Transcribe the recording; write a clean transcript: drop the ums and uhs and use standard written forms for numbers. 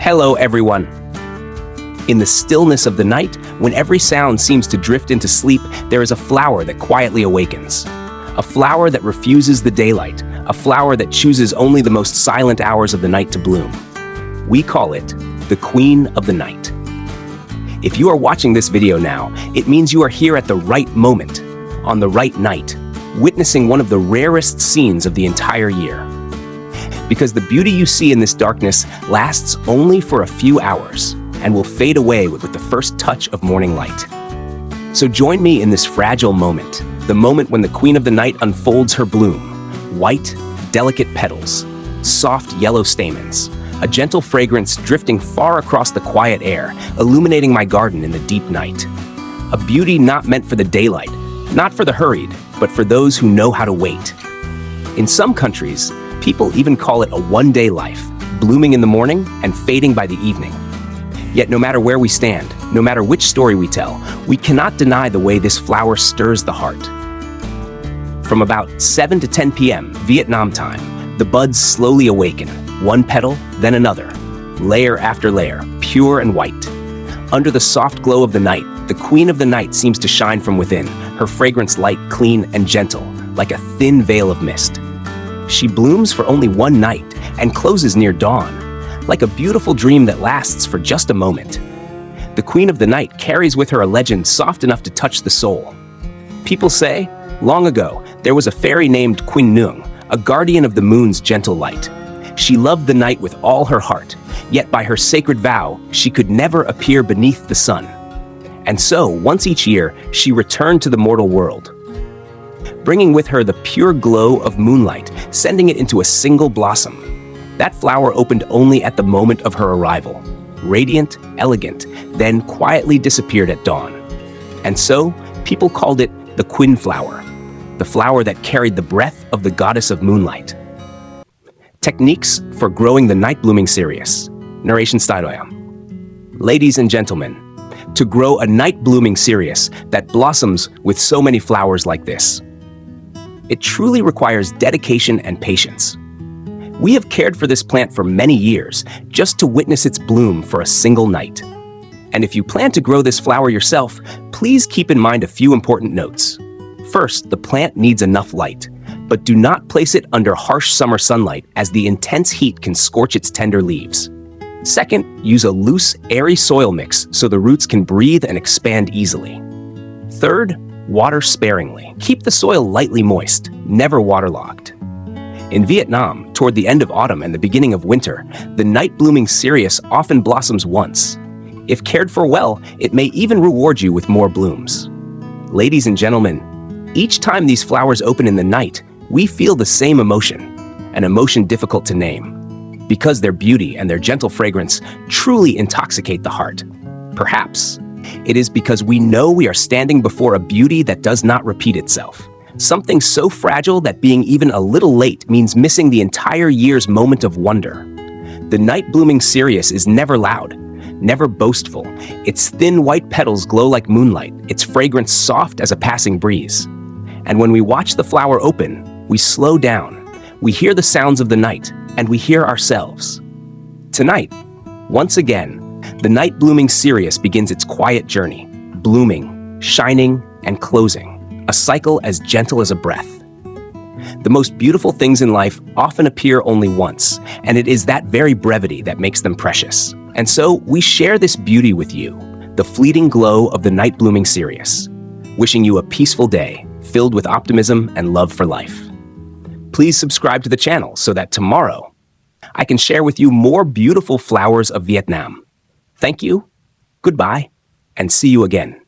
Hello, everyone. In the stillness of the night, when every sound seems to drift into sleep, there is a flower that quietly awakens. A flower that refuses the daylight, a flower that chooses only the most silent hours of the night to bloom. We call it the Queen of the Night. If you are watching this video now, it means you are here at the right moment, on the right night, witnessing one of the rarest scenes of the entire year. Because the beauty you see in this darkness lasts only for a few hours and will fade away with the first touch of morning light. So join me in this fragile moment, the moment when the Queen of the Night unfolds her bloom. White, delicate petals, soft yellow stamens, a gentle fragrance drifting far across the quiet air, illuminating my garden in the deep night. A beauty not meant for the daylight, not for the hurried, but for those who know how to wait. In some countries, people even call it a one-day life, blooming in the morning and fading by the evening. Yet no matter where we stand, no matter which story we tell, we cannot deny the way this flower stirs the heart. From about 7 to 10 p.m. Vietnam time, the buds slowly awaken, one petal, then another, layer after layer, pure and white. Under the soft glow of the night, the Queen of the Night seems to shine from within, her fragrance light, clean, and gentle, like a thin veil of mist. She blooms for only one night and closes near dawn, like a beautiful dream that lasts for just a moment. The Queen of the Night carries with her a legend soft enough to touch the soul. People say, long ago, there was a fairy named Quynh, a guardian of the moon's gentle light. She loved the night with all her heart, yet by her sacred vow, she could never appear beneath the sun. And so, once each year, she returned to the mortal world, bringing with her the pure glow of moonlight, sending it into a single blossom. That flower opened only at the moment of her arrival, radiant, elegant, then quietly disappeared at dawn. And so, people called it the Quynh flower, the flower that carried the breath of the goddess of moonlight. Techniques for growing the night-blooming cereus. Narration Styroya. Ladies and gentlemen, to grow a night-blooming cereus that blossoms with so many flowers like this, it truly requires dedication and patience. We have cared for this plant for many years, just to witness its bloom for a single night. And if you plan to grow this flower yourself, please keep in mind a few important notes. First, the plant needs enough light, but do not place it under harsh summer sunlight as the intense heat can scorch its tender leaves. Second, use a loose, airy soil mix so the roots can breathe and expand easily. Third, water sparingly. Keep the soil lightly moist, never waterlogged. In Vietnam, toward the end of autumn and the beginning of winter, the night-blooming cereus often blossoms once. If cared for well, it may even reward you with more blooms. Ladies and gentlemen, each time these flowers open in the night, we feel the same emotion, an emotion difficult to name, because their beauty and their gentle fragrance truly intoxicate the heart. Perhaps it is because we know we are standing before a beauty that does not repeat itself. Something so fragile that being even a little late means missing the entire year's moment of wonder. The night-blooming cereus is never loud, never boastful. Its thin white petals glow like moonlight, its fragrance soft as a passing breeze. And when we watch the flower open, we slow down, we hear the sounds of the night, and we hear ourselves. Tonight, once again, the night-blooming cereus begins its quiet journey, blooming, shining, and closing. A cycle as gentle as a breath. The most beautiful things in life often appear only once, and it is that very brevity that makes them precious. And so we share this beauty with you, the fleeting glow of the night-blooming cereus, wishing you a peaceful day filled with optimism and love for life. Please subscribe to the channel so that tomorrow I can share with you more beautiful flowers of Vietnam. Thank you, goodbye, and see you again.